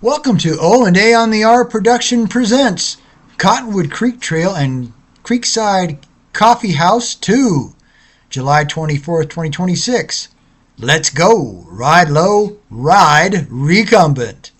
Welcome to O&A on the R Production presents Cottonwood Creek Trail and Creekside Coffee House 2, July 24th, 2026. Let's go! Ride low, ride recumbent!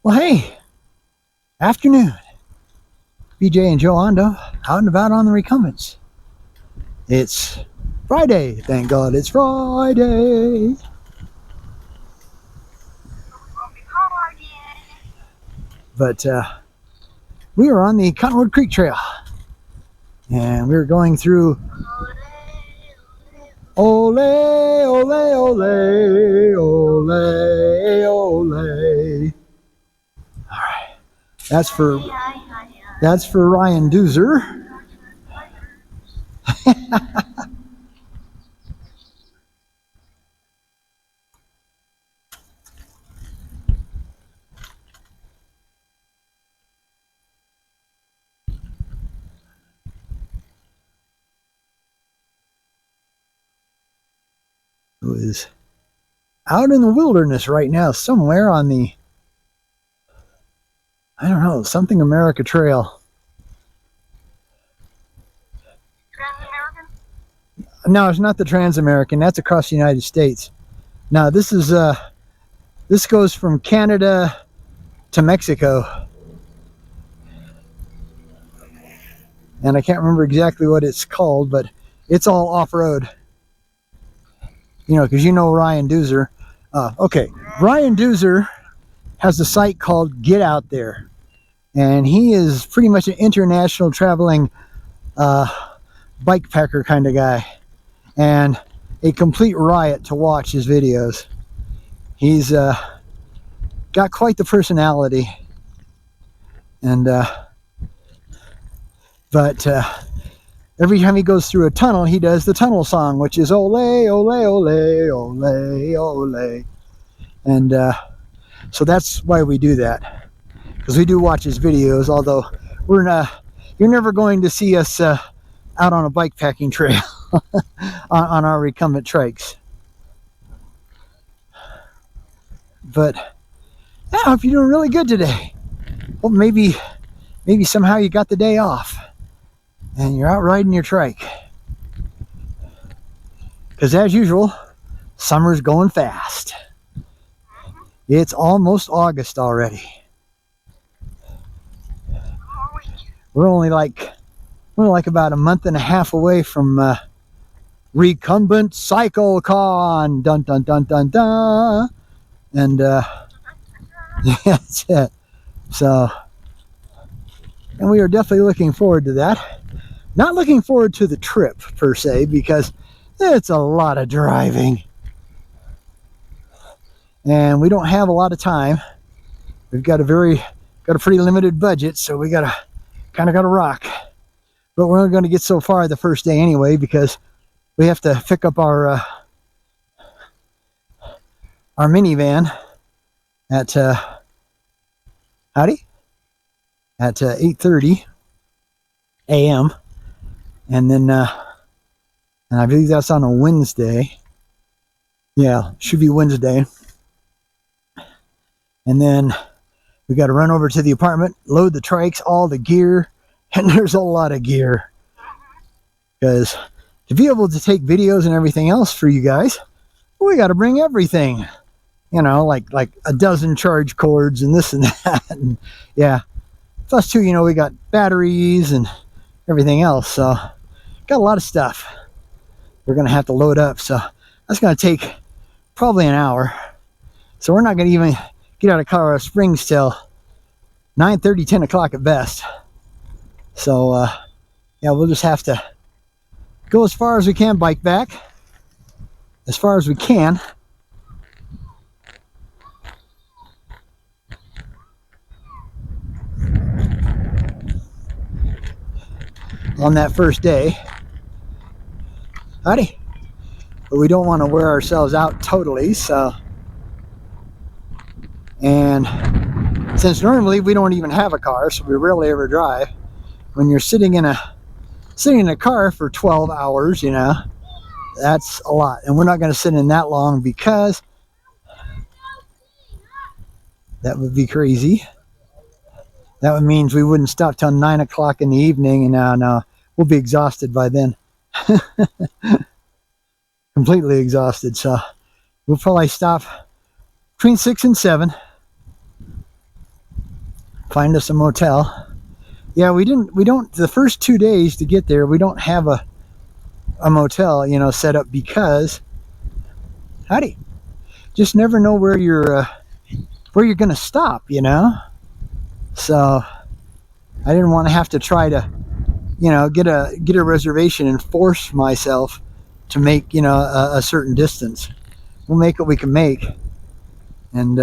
Well, hey, afternoon. BJ and Joe Ondo out and about on the recumbents. It's Friday, thank God it's Friday. But we were on the Cottonwood Creek Trail, and we were going through ole, ole, ole, ole, ole. All right, that's for Ryan Doozer. Who is out in the wilderness right now, somewhere on the, I don't know, something America Trail. Trans-American? No, it's not the Trans-American. That's across the United States. Now this is this goes from Canada to Mexico, and I can't remember exactly what it's called, but it's all off-road. You know, because you know Ryan Doozer. Okay, Ryan Doozer has a site called Get Out There, and he is pretty much an international traveling bike packer kind of guy, and a complete riot to watch his videos. He's got quite the personality, and but every time he goes through a tunnel, he does the tunnel song, which is ole, ole, ole, ole, ole. And so that's why we do that, because we do watch his videos, although you're never going to see us out on a bike packing trail on our recumbent trikes. But yeah, I hope you're doing really good today. Well, maybe somehow you got the day off and you're out riding your trike. Because as usual, summer's going fast. It's almost August already. We're only like about a month and a half away from Recumbent CycleCon. Dun dun dun dun dun. And that's it. So, and we are definitely looking forward to that. Not looking forward to the trip per se, because it's a lot of driving, and we don't have a lot of time. We've got a pretty limited budget, so we kind of gotta rock. But we're only going to get so far the first day anyway, because we have to pick up our minivan at at 8:30 a.m. and then and I believe that's on a Wednesday. Yeah, should be Wednesday. And then we got to run over to the apartment, load the trikes, all the gear, and there's a lot of gear, because to be able to take videos and everything else for you guys, we got to bring everything. You know, like a dozen charge cords and this and that, and yeah. Plus too, you know, we got batteries and everything else, so got a lot of stuff we're gonna have to load up. So that's gonna take probably an hour. So we're not gonna even get out of Colorado Springs till 9:30, 10 o'clock at best. So yeah, we'll just have to go as far as we can, bike back as far as we can. On that first day. Howdy. But we don't want to wear ourselves out totally, so. And since normally we don't even have a car, so we rarely ever drive, when you're sitting in a car for 12 hours, you know, that's a lot. And we're not going to sit in that long, because that would be crazy. That would mean we wouldn't stop till 9 o'clock in the evening, and no, we'll be exhausted by then. Completely exhausted. So we'll probably stop between 6 and 7. find us a motel. Yeah, we don't, the first 2 days to get there, we don't have a motel, you know, set up because, howdy, just never know where you're gonna stop, you know. So I didn't want to have to try to, you know, get a reservation and force myself to make, you know, a certain distance. We'll make what we can make, and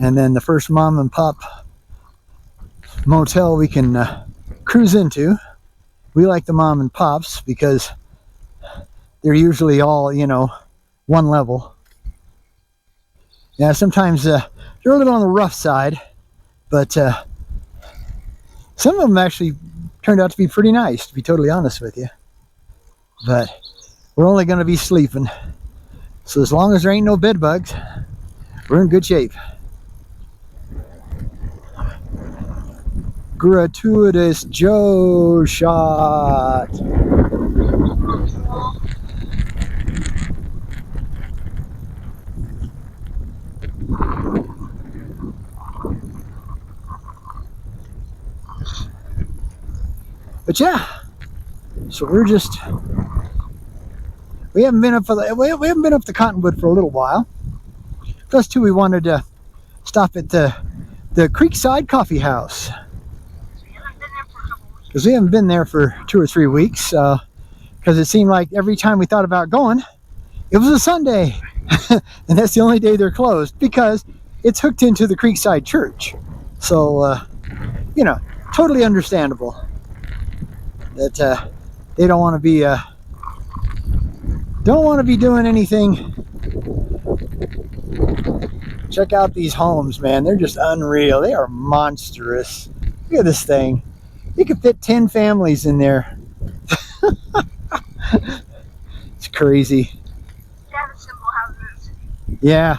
then the first mom and pop motel we can cruise into. We like the mom and pops because they're usually all, you know, one level. Yeah, sometimes they're a little on the rough side, but some of them actually turned out to be pretty nice, to be totally honest with you. But we're only going to be sleeping, so as long as there ain't no bed bugs, we're in good shape. Gratuitous Joe shot. But yeah, so we're just, we haven't been up to Cottonwood for a little while. Plus too, we wanted to stop at the Creekside Coffee House, because we haven't been there for 2 or 3 weeks, because it seemed like every time we thought about going, it was a Sunday. And that's the only day they're closed, because it's hooked into the Creekside Church. So you know, totally understandable that they don't want to be doing anything. Check out these homes, man. They're just unreal. They are monstrous. Look at this thing. You could fit 10 families in there. It's crazy. Status symbol houses. Yeah,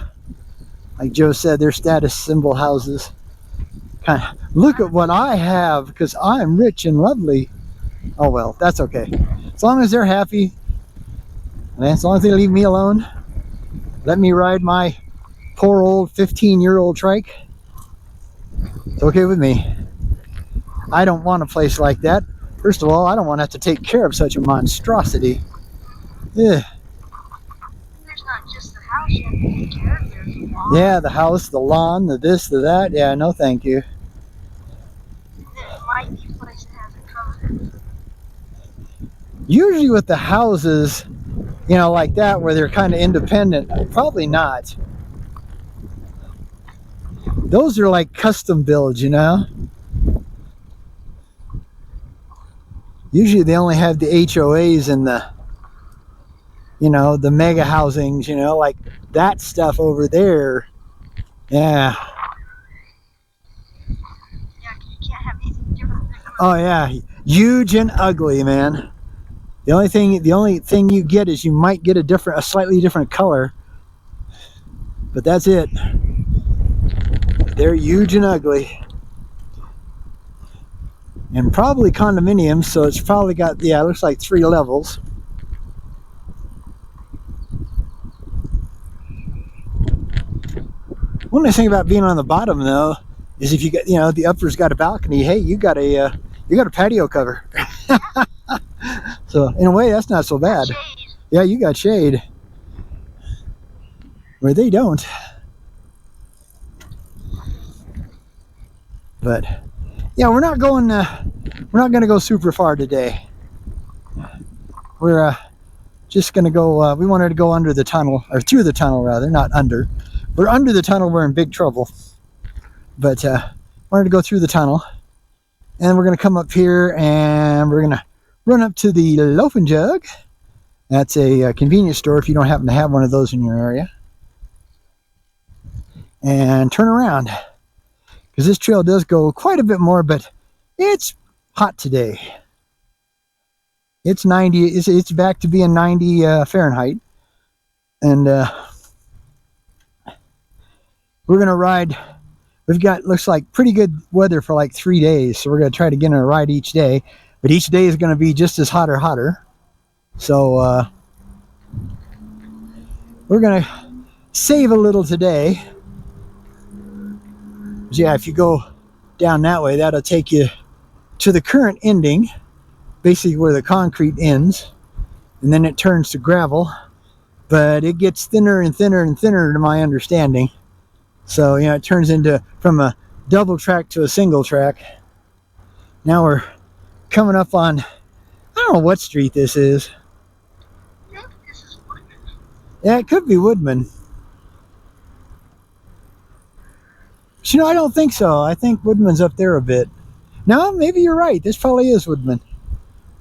like Joe said, they're status symbol houses. Kind of look at what I have, because I'm rich and lovely. Oh well, that's okay. As long as they're happy, and as long as they leave me alone, let me ride my poor old 15-year-old trike, it's okay with me. I don't want a place like that. First of all, I don't want to have to take care of such a monstrosity. Yeah. There's not just the house you have to take care of. There's the lawn. Yeah, the house, the lawn, the this, the that. Yeah, no thank you. There might be a place that has a cover. Usually with the houses, you know, like that, where they're kind of independent, probably not. Those are like custom builds, you know. Usually they only have the HOAs and the, you know, the mega housings, you know, like that stuff over there. Yeah. Yeah, 'cause you can't have anything different. Oh yeah, huge and ugly, man. The only thing you get is you might get a slightly different color, but that's it. They're huge and ugly, and probably condominiums. So it's probably got, yeah, it looks like 3 levels. One nice thing about being on the bottom, though, is if you get, you know, the upper's got a balcony. Hey, you got a patio cover. So in a way, that's not so bad. Shade. Yeah, you got shade where they don't. But yeah, we're not going to go super far today. We're just going to go. We wanted to go under the tunnel, or through the tunnel rather, not under. We're under the tunnel. We're in big trouble. But wanted to go through the tunnel, and we're going to come up here, and we're going to run up to the Loaf and Jug. That's a convenience store if you don't happen to have one of those in your area. And turn around, because this trail does go quite a bit more, but it's hot today. It's 90. It's back to being 90 Fahrenheit, and we're gonna ride. We've got, looks like, pretty good weather for like 3 days, so we're gonna try to get on a ride each day. But each day is gonna be just as hot or hotter. So we're gonna save a little today. But yeah, if you go down that way, that'll take you to the current ending, basically where the concrete ends, and then it turns to gravel. But it gets thinner and thinner and thinner, to my understanding. So, you know, it turns into from a double track to a single track. Now we're coming up on, I don't know what street this is. I think this is Woodman. Yeah, it could be Woodman. But, you know, I don't think so. I think Woodman's up there a bit. No, maybe you're right. This probably is Woodman.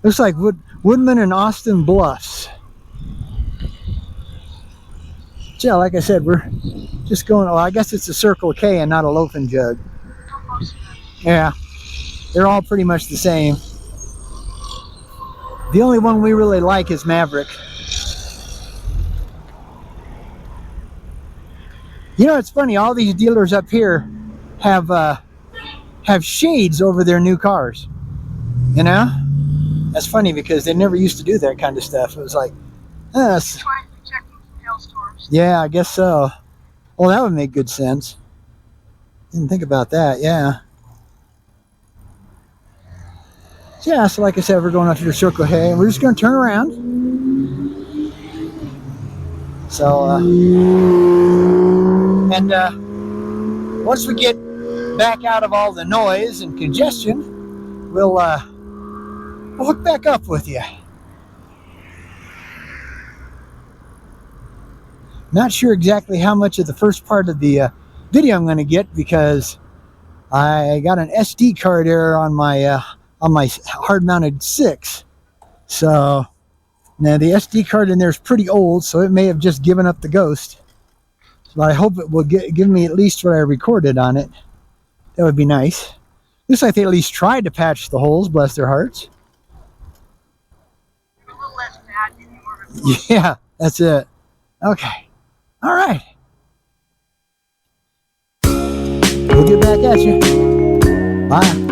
Looks like Woodman and Austin Bluffs. Yeah, like I said, we're just going, well, I guess it's a Circle K and not a loafing jug. Yeah, they're all pretty much the same. The only one we really like is Maverick. You know, it's funny, all these dealers up here have shades over their new cars. You know? That's funny because they never used to do that kind of stuff. It was like, Trying to protect them from hailstorms. yeah, I guess so. Well, that would make good sense. Didn't think about that, yeah. Yeah, so like I said, we're going up to the Circle K, and we're just going to turn around. So, once we get back out of all the noise and congestion, we'll hook back up with you. Not sure exactly how much of the first part of the video I'm going to get, because I got an SD card error on my hard-mounted 6. So now the SD card in there is pretty old, so it may have just given up the ghost. But I hope it will give me at least what I recorded on it. That would be nice. Looks like they at least tried to patch the holes, bless their hearts. A little less bad than you were before. Yeah, that's it. Okay. All right. We'll get back at you. Bye.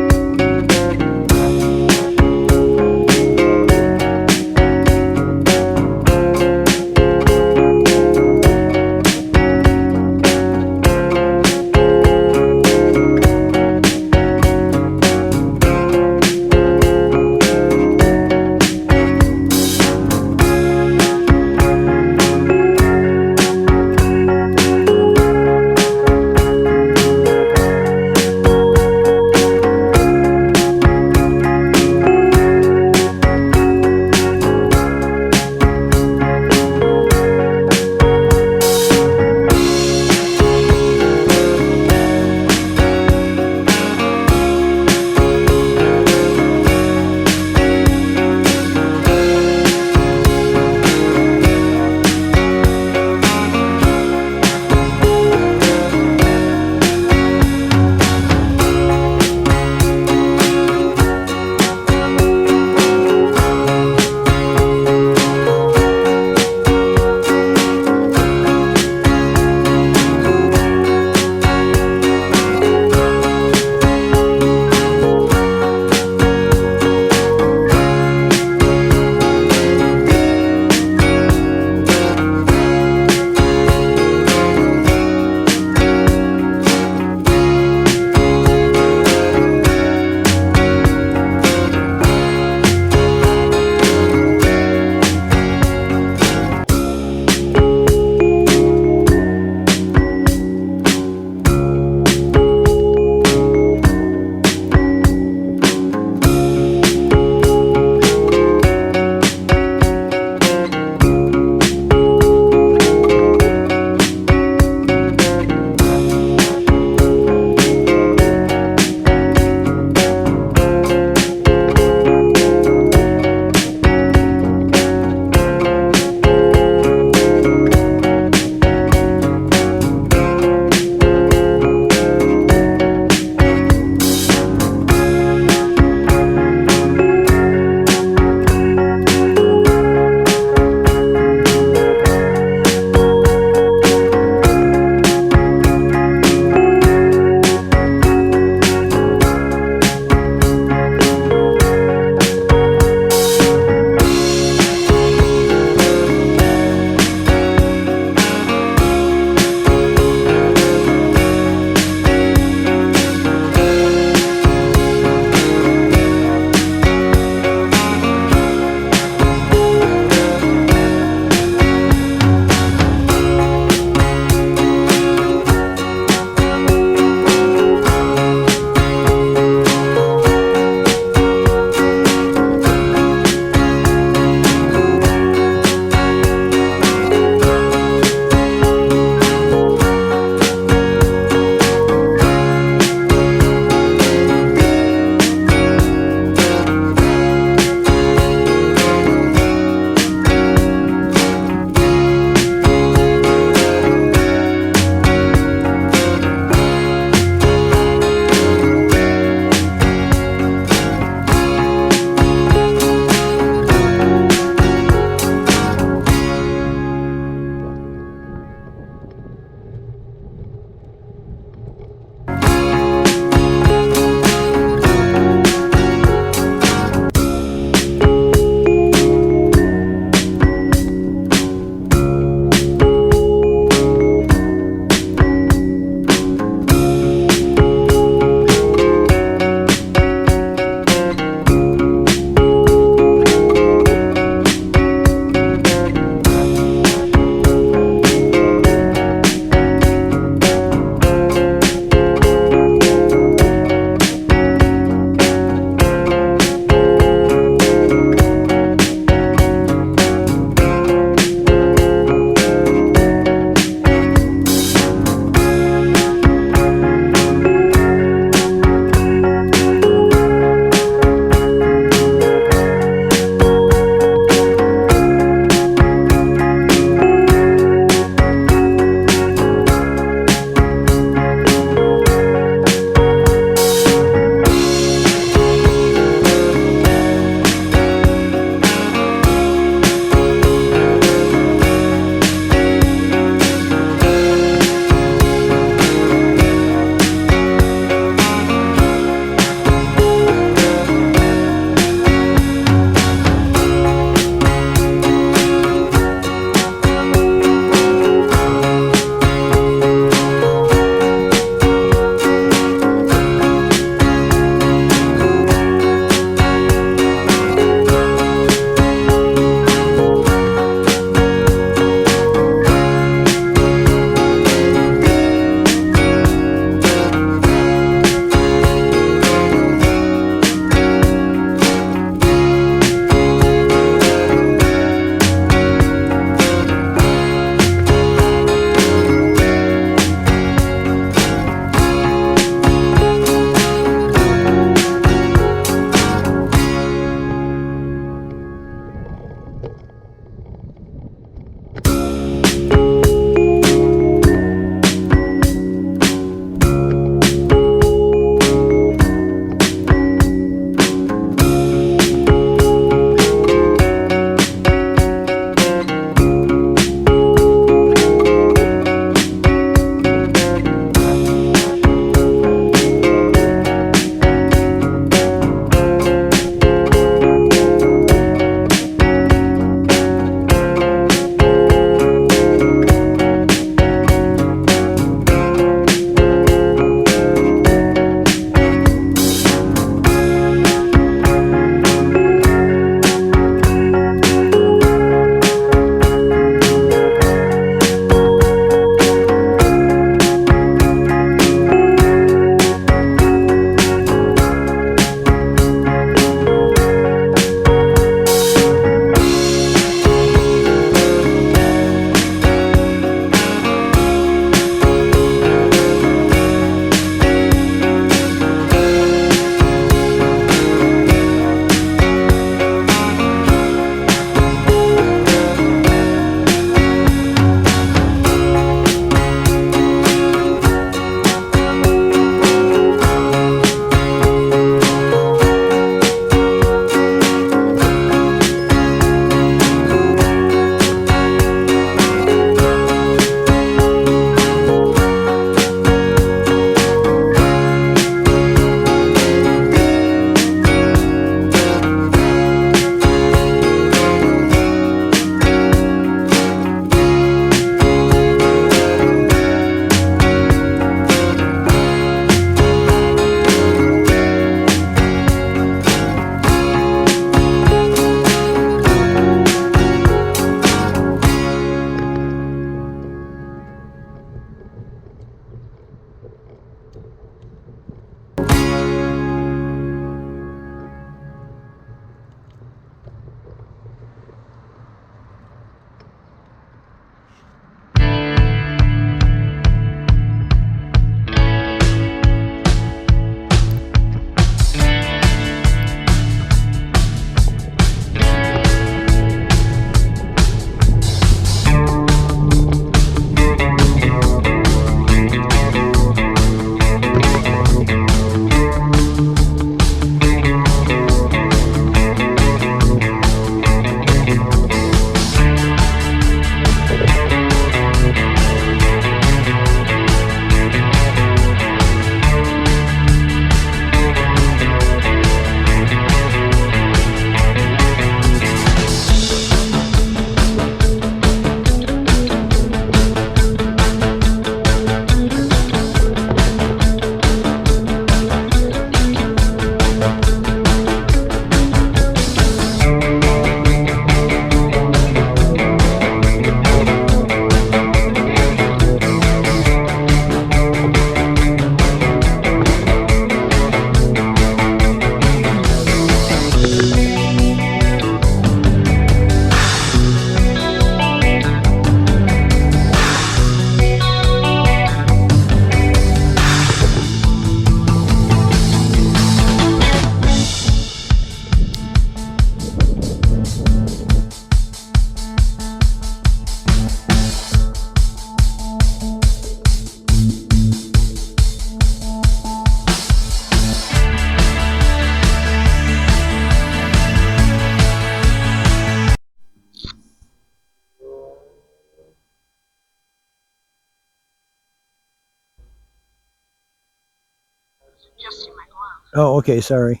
Oh, okay, sorry.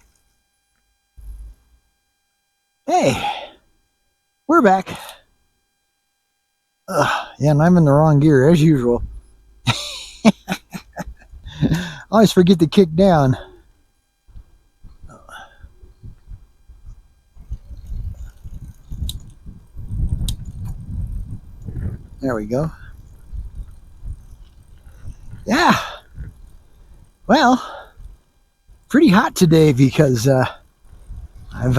Hey, we're back. Yeah, and I'm in the wrong gear, as usual. I always forget to kick down. There we go. Yeah. Well, pretty hot today because I've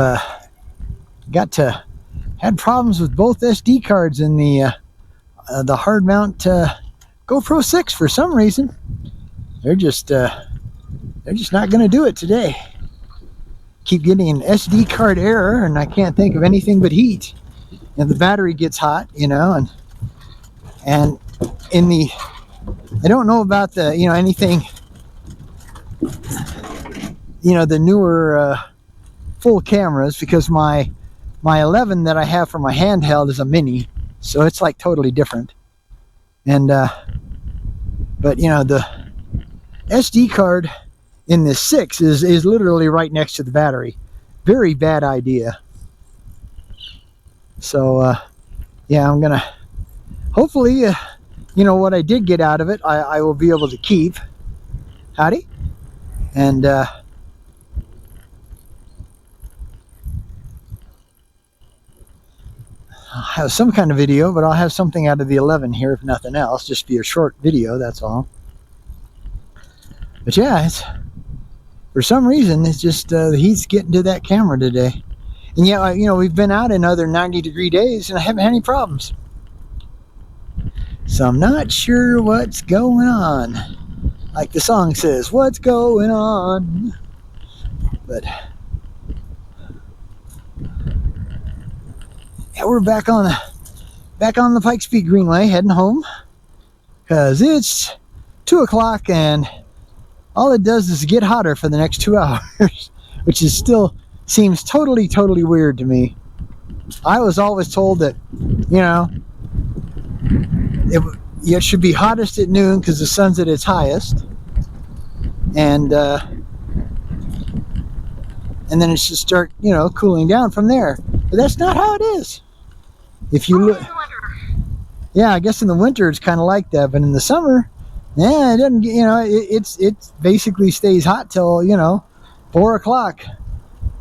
had problems with both SD cards in the hard mount GoPro 6 for some reason. They're just not going to do it today. Keep getting an SD card error, and I can't think of anything but heat. And the battery gets hot, you know, and in the, I don't know about the, you know, anything, you know, the newer full cameras, because my 11 that I have for my handheld is a mini, so it's like totally different. And but you know, the SD card in this 6 is literally right next to the battery. Very bad idea. So yeah, I'm gonna hopefully you know, what I did get out of it I will be able to keep. Howdy. And I'll have some kind of video, but I'll have something out of the 11 here, if nothing else. Just be a short video, that's all. But yeah, it's, for some reason, it's just the heat's getting to that camera today. And yeah, you know, we've been out in other 90-degree days, and I haven't had any problems. So I'm not sure what's going on. Like the song says, what's going on? But yeah, we're back on the Pikes Peak Greenway, heading home, because it's 2 o'clock and all it does is get hotter for the next 2 hours, which is still seems totally weird to me. I was always told that, you know, it should be hottest at noon because the sun's at its highest, and then it should start, you know, cooling down from there. But that's not how it is. If you look, yeah, I guess in the winter it's kind of like that, but in the summer, yeah, it doesn't. You know, it basically stays hot till, you know, 4 o'clock,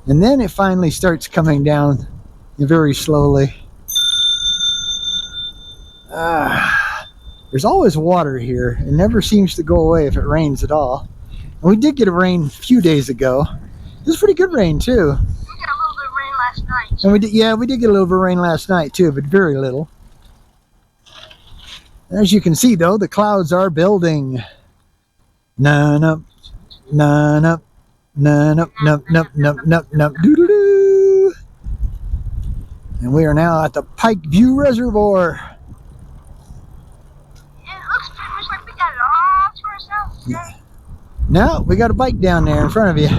and then it finally starts coming down very slowly. There's always water here. It never seems to go away if it rains at all. And we did get a rain a few days ago. It was pretty good rain too. We got a little bit of rain last night. And we did get a little bit of rain last night too, but very little. As you can see though, the clouds are building. None up, none up, none up, nup, nup, nup, nup, nup, doo-doo-doo. And we are now at the Pike View Reservoir. It looks pretty much like we got it all to ourselves today. No, we got a bike down there in front of you.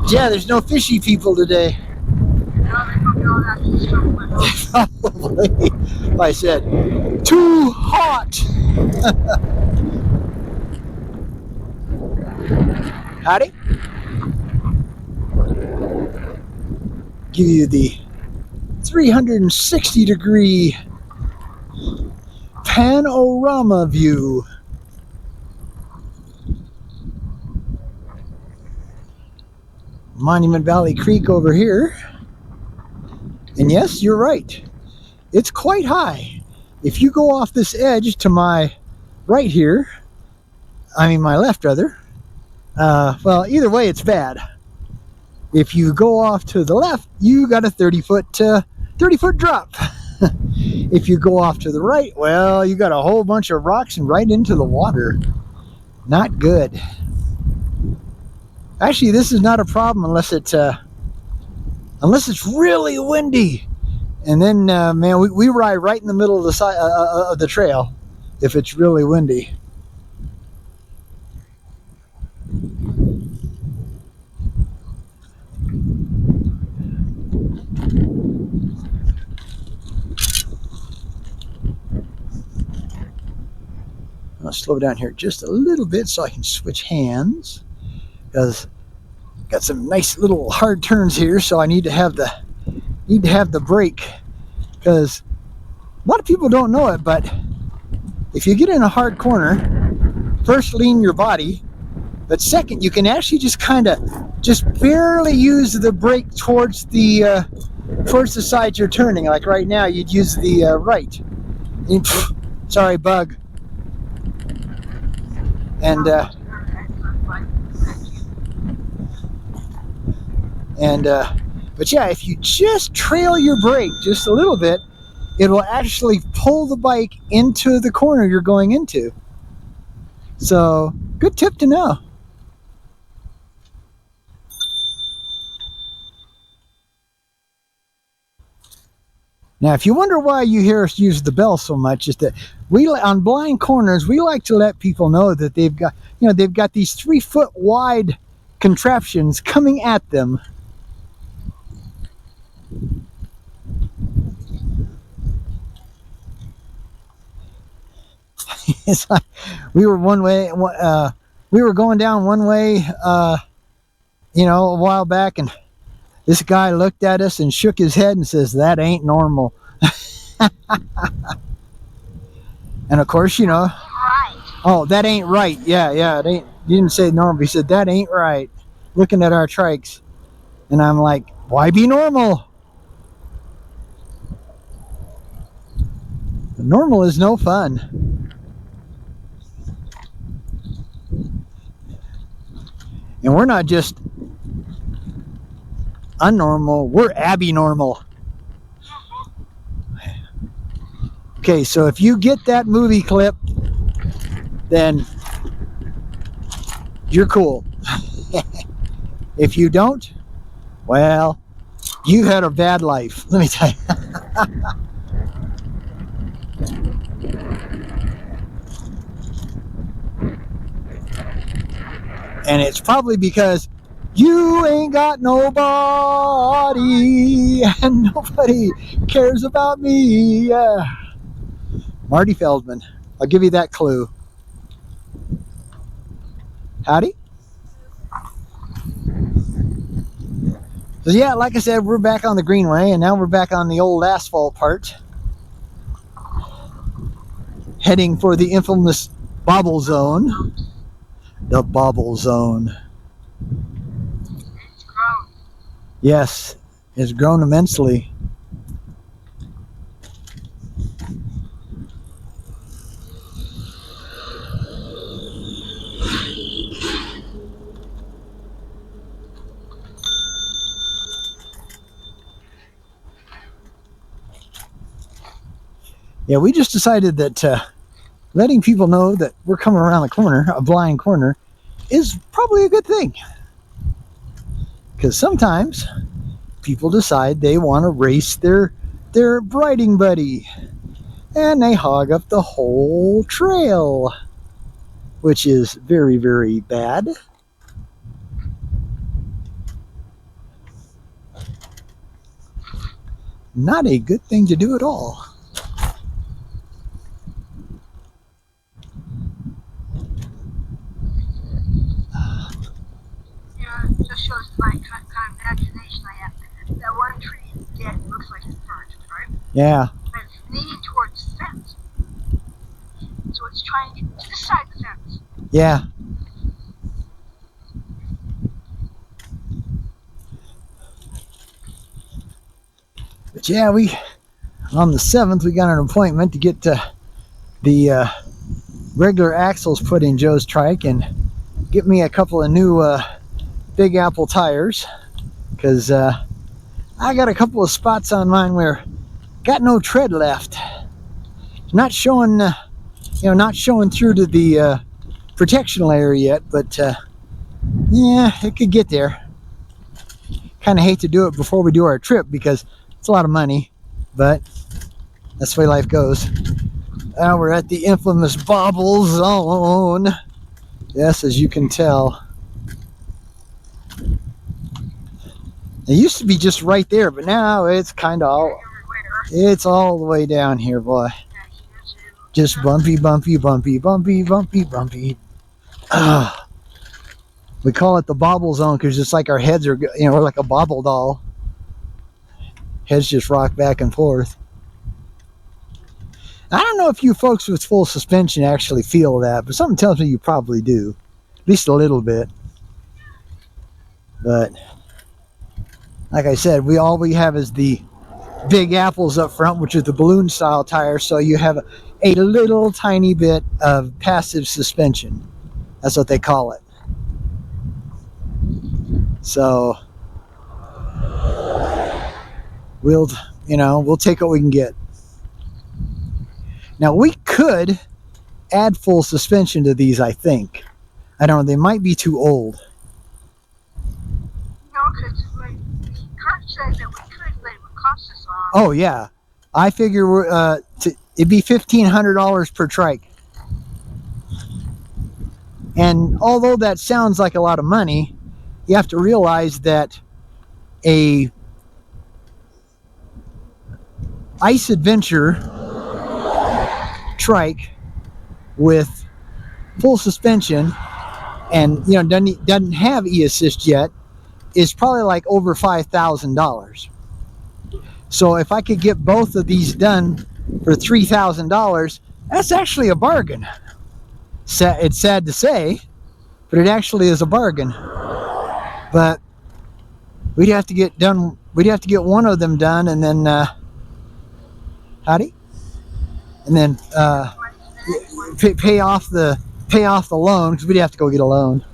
Yeah, there's no fishy people today. No, they probably all have to struggle with us. Probably. I said, too hot. Howdy. Give you the 360-degree panorama view. Monument Valley Creek over here. And yes, you're right. It's quite high. If you go off this edge to my right here, I mean my left rather, well, either way it's bad. If you go off to the left, you got a 30-foot drop. If you go off to the right, well, you got a whole bunch of rocks and right into the water. Not good. Actually, this is not a problem unless it's really windy. And then, man, we ride right in the middle of the side of the trail if it's really windy. I'll slow down here just a little bit so I can switch hands. because got some nice little hard turns here, so I need to have the brake, because a lot of people don't know it, but if you get in a hard corner, first lean your body, but second you can actually just barely use the brake towards the side you're turning. Like right now, you'd use the right. Sorry, bug. And but yeah, if you just trail your brake just a little bit, it will actually pull the bike into the corner you're going into. So, good tip to know. Now, if you wonder why you hear us use the bell so much, is that we, on blind corners, we like to let people know that they've got these 3-foot wide contraptions coming at them. It's like we were going down one way, a while back, and this guy looked at us and shook his head and says, "That ain't normal." And of course, Right. oh, that ain't right. Yeah, it ain't. He didn't say normal. He said, "That ain't right." Looking at our trikes, and I'm like, "Why be normal? Normal is no fun." And we're not just unnormal, we're abnormal. Okay, so if you get that movie clip, then you're cool. If you don't, well, you had a bad life, let me tell you. And it's probably because you ain't got nobody, and nobody cares about me. Marty Feldman. I'll give you that clue. Howdy. So yeah, like I said, we're back on the Greenway, and now we're back on the old asphalt part, heading for the infamous Bobble Zone. The Bobble Zone. It's grown. Yes, it's grown immensely. Yeah, we just decided that letting people know that we're coming around the corner, a blind corner, is probably a good thing. Because sometimes people decide they want to race their riding buddy, and they hog up the whole trail, which is very, very bad. Not a good thing to do at all. It just shows my kind of imagination I have. That one tree is dead, looks like it's burnt, right? Yeah. But it's leaning towards the fence. So it's trying to get to this side of the fence. Yeah. But yeah, on the 7th, we got an appointment to get the regular axles put in Joe's trike and get me a couple of new Big Apple tires, because I got a couple of spots on mine where got no tread left. Not showing, not showing through to the protection layer yet, but yeah, it could get there. Kind of hate to do it before we do our trip because it's a lot of money, but that's the way life goes. Now we're at the infamous Bobble Zone. Yes, as you can tell. It used to be just right there, but now it's kind of all, it's all the way down here, boy. Just bumpy, bumpy, bumpy, bumpy, bumpy, bumpy. We call it the bobble zone because it's like our heads are, we're like a bobble doll. Heads just rock back and forth. I don't know if you folks with full suspension actually feel that, but something tells me you probably do. At least a little bit. But like I said, all we have is the Big Apples up front, which is the balloon style tire, so you have a little tiny bit of passive suspension. That's what they call it. So we'll take what we can get. Now we could add full suspension to these, I think. I don't know, they might be too old. No, because Kurt said that we could, but it would cost us a lot. Oh yeah, I figure it'd be $1,500 per trike. And although that sounds like a lot of money, you have to realize that a ice adventure trike with full suspension and doesn't have e-assist yet is probably like over $5,000. So if I could get both of these done for $3,000, that's actually a bargain. It's sad to say, but it actually is a bargain. But we'd have to get one of them done, and then pay off the loan, because we'd have to go get a loan.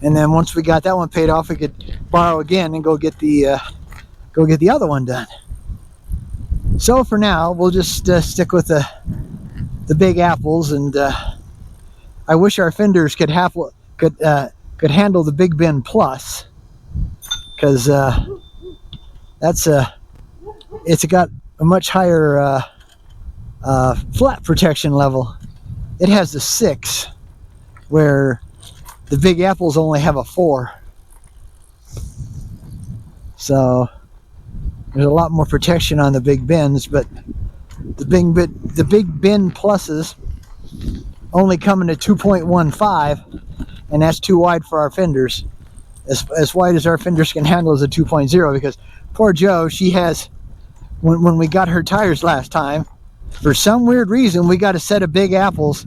And then once we got that one paid off, we could borrow again and go get the other one done. So for now, we'll just stick with the Big Apples, and I wish our fenders could handle the Big Bend Plus, because it's got a much higher flat protection level. It has a 6, where the Big Apples only have a 4. So there's a lot more protection on the Big Bends, but the Big Bend Pluses only come in a 2.15, and that's too wide for our fenders. As wide as our fenders can handle is a 2.0, because poor Jo, she has, when we got her tires last time, for some weird reason, we got a set of Big Apples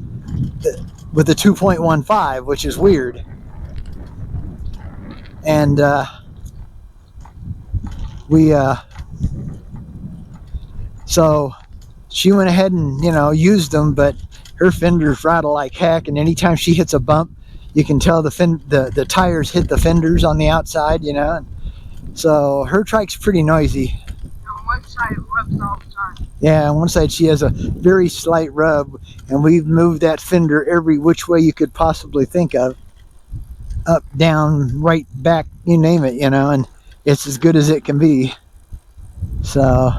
with a 2.15, which is weird. And so she went ahead and used them, but her fenders rattle like heck, and anytime she hits a bump, you can tell the tires hit the fenders on the outside, so her trike's pretty noisy. On one side it rubs all the time. Yeah, on one side she has a very slight rub, and we've moved that fender every which way you could possibly think of. Up, down, right, back, you name it, and it's as good as it can be. So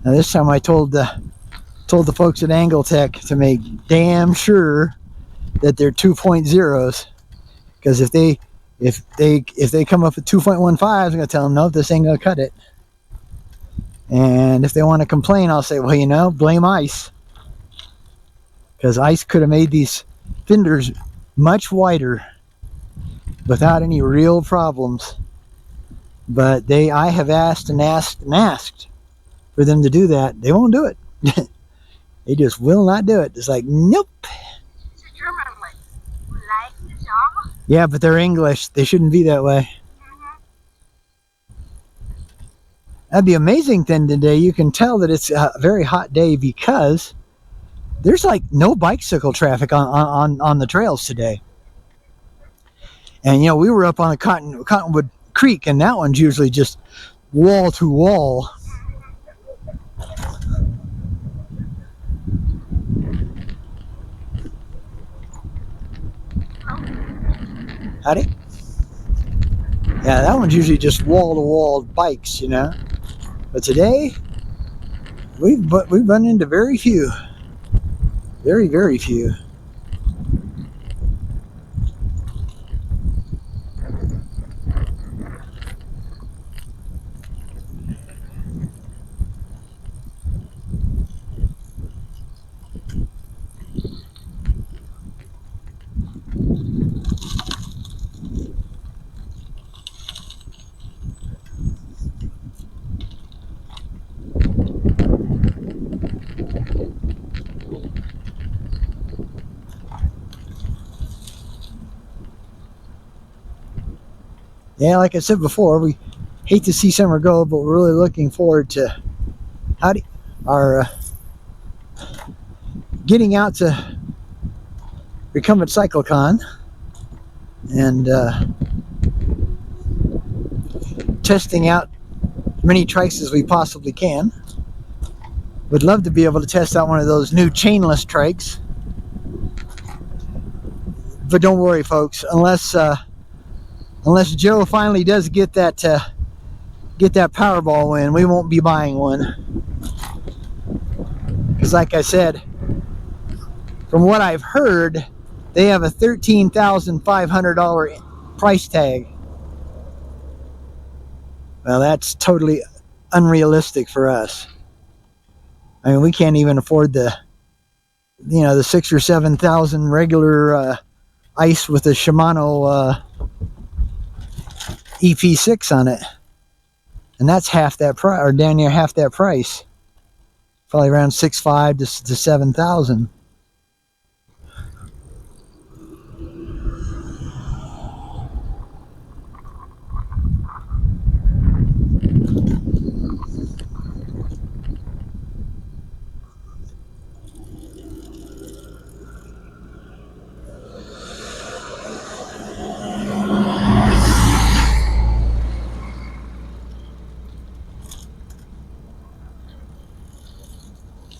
now this time I told the folks at Angletech to make damn sure that they're 2.0s, because if they come up with 2.15s, I'm gonna tell them, no, this ain't gonna cut it. And if they want to complain, I'll say, well, blame ice, because ice could have made these fenders much wider without any real problems. But I have asked and asked and asked for them to do that. They won't do it. They just will not do it. It's like, nope. It's a German way. Like the song? Yeah, but they're English. They shouldn't be that way. That'd be amazing then today. You can tell that it's a very hot day because there's like no bicycle traffic on the trails today. And we were up on the Cottonwood Creek, and that one's usually just wall to wall. Howdy? Yeah, that one's usually just wall to wall bikes, But today, we've run into very few. Very, very few. Yeah, like I said before, we hate to see summer go, but we're really looking forward to our getting out to Recumbent CycleCon and testing out as many trikes as we possibly can. Would love to be able to test out one of those new chainless trikes. But don't worry, folks, unless Joe finally does get that Powerball win, we won't be buying one. Because like I said, from what I've heard, they have a $13,500 price tag. Well, that's totally unrealistic for us. I mean, we can't even afford the 6,000 or 7,000 regular ice with the Shimano EP6 on it, and that's half that price, or down near half that price. Probably around 6,500 to 7,000.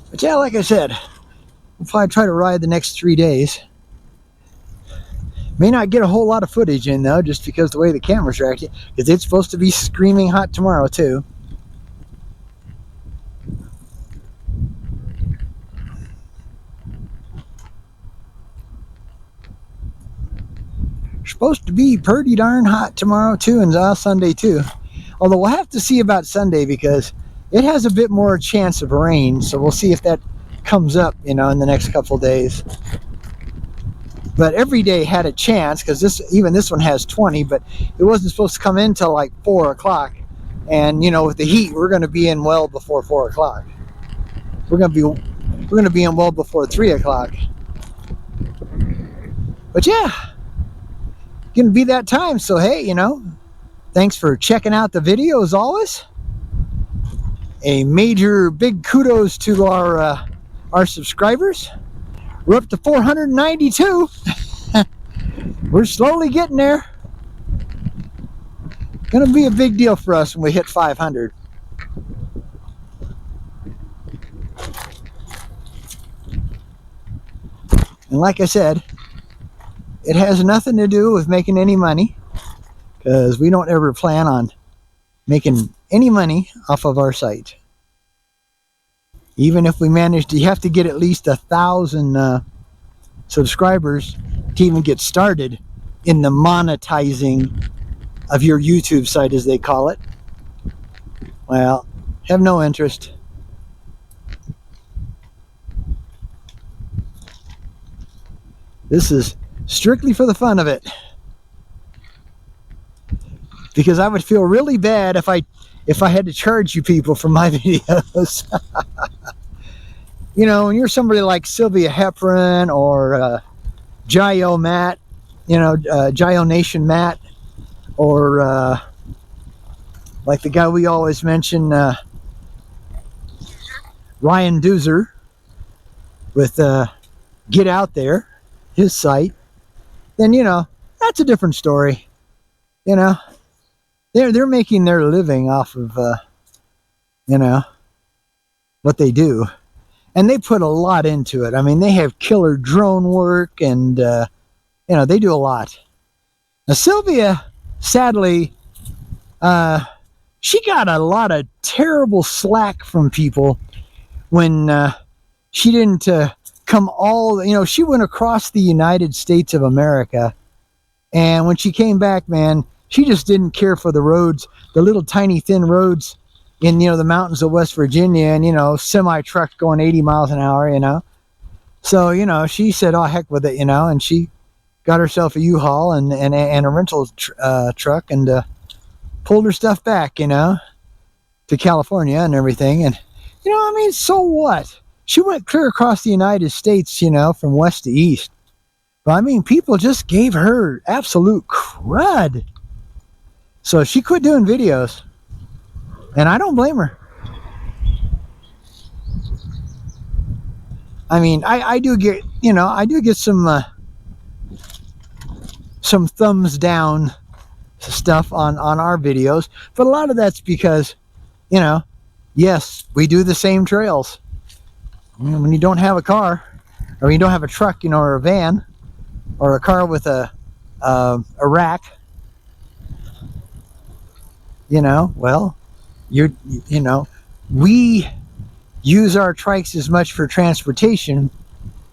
But yeah, like I said, we'll probably try to ride the next 3 days. May not get a whole lot of footage in though, just because the way the camera's reacting, because it's supposed to be screaming hot tomorrow too. Supposed to be pretty darn hot tomorrow too, and Sunday too. Although we'll have to see about Sunday, because it has a bit more chance of rain, so we'll see if that comes up, in the next couple of days. But every day had a chance, because even this one has 20, but it wasn't supposed to come in till like 4 o'clock. And with the heat, we're going to be in well before 4 o'clock. We're going to be in well before 3 o'clock. But yeah, going to be that time. So hey, thanks for checking out the video as always. A major big kudos to our subscribers. We're up to 492. We're slowly getting there. Gonna be a big deal for us when we hit 500. And like I said, it has nothing to do with making any money, because we don't ever plan on making any money off of our site. Even if we manage to, you have to get at least 1,000 subscribers to even get started in the monetizing of your YouTube site, as they call it. Well, have no interest. This is strictly for the fun of it, because I would feel really bad if I had to charge you people for my videos. When you're somebody like Sylvia Hepburn or Gio Matt, Gio Nation Matt, or like the guy we always mention, Ryan Doozer with Get Out There, his site, then that's a different story. They're making their living off of what they do, and they put a lot into it. I mean, they have killer drone work, and they do a lot. Now Sylvia, sadly, she got a lot of terrible slack from people when she didn't come she went across the United States of America, and when she came back, man, she just didn't care for the roads, the little tiny thin roads in the mountains of West Virginia, and semi truck going 80 miles an hour, so she said, oh heck with it, and she got herself a U-Haul and a rental truck, and pulled her stuff back to California and everything. And so what? She went clear across the United States, from west to east. But people just gave her absolute crud. So she quit doing videos, and I don't blame her. I mean, I do get, I do get some thumbs down stuff on our videos, but a lot of that's because, yes, we do the same trails. When you don't have a car, or you don't have a truck, or a van, or a car with a rack, well, we use our trikes as much for transportation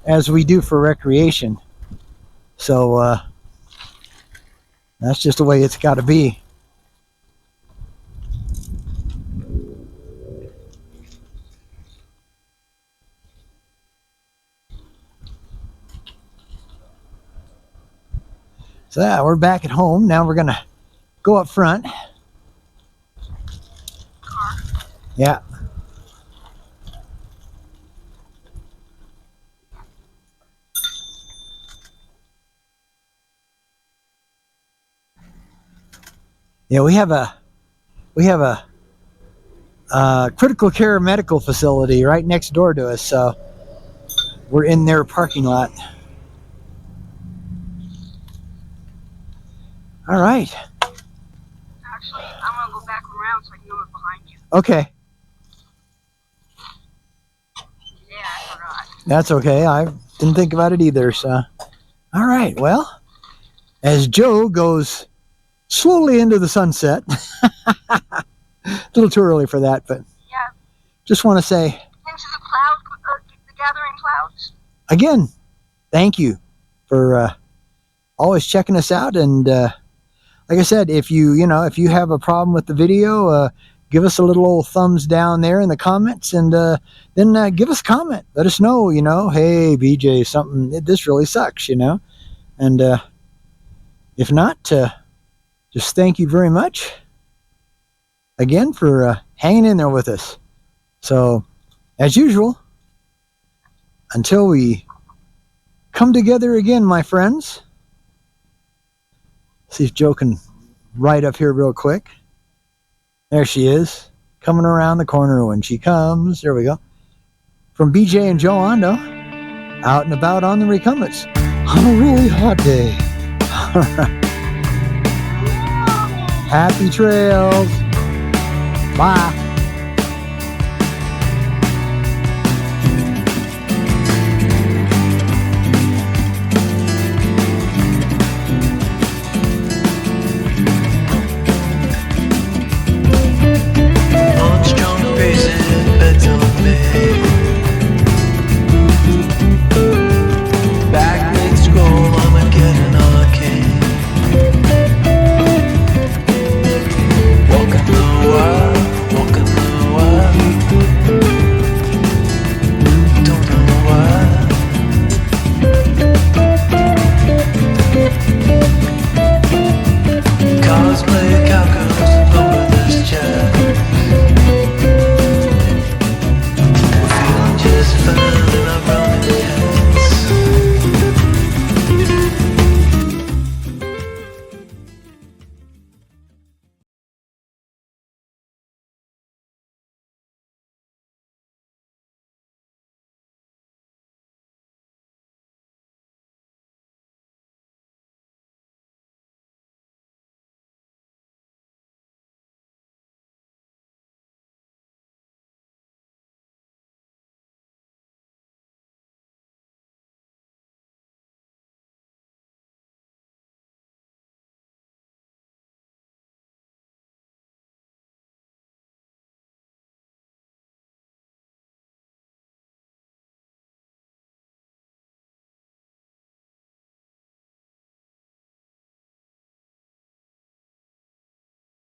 as we do for recreation. So that's just the way it's got to be. So yeah, we're back at home. Now we're gonna go up front. Yeah. Yeah, we have a critical care medical facility right next door to us, so we're in their parking lot. All right. Actually, I'm gonna go back around so I can go up behind you. Okay. Yeah, I forgot. That's okay. I didn't think about it either, so. All right, well, as Joe goes slowly into the sunset, a little too early for that, but Yeah. just want to say, Into the cloud, the gathering clouds. again, thank you for always checking us out. And like I said, if you have a problem with the video, give us a little old thumbs down there in the comments, and then give us a comment. Let us know, hey, BJ, this really sucks, and if not, just thank you very much again for hanging in there with us. So, as usual, until we come together again, my friends. See if Joe can ride up here real quick. There she is, coming around the corner when she comes. There we go. From BJ and Joe Ondo, out and about on the Recumbents on a really hot day. All right. Happy trails. Bye.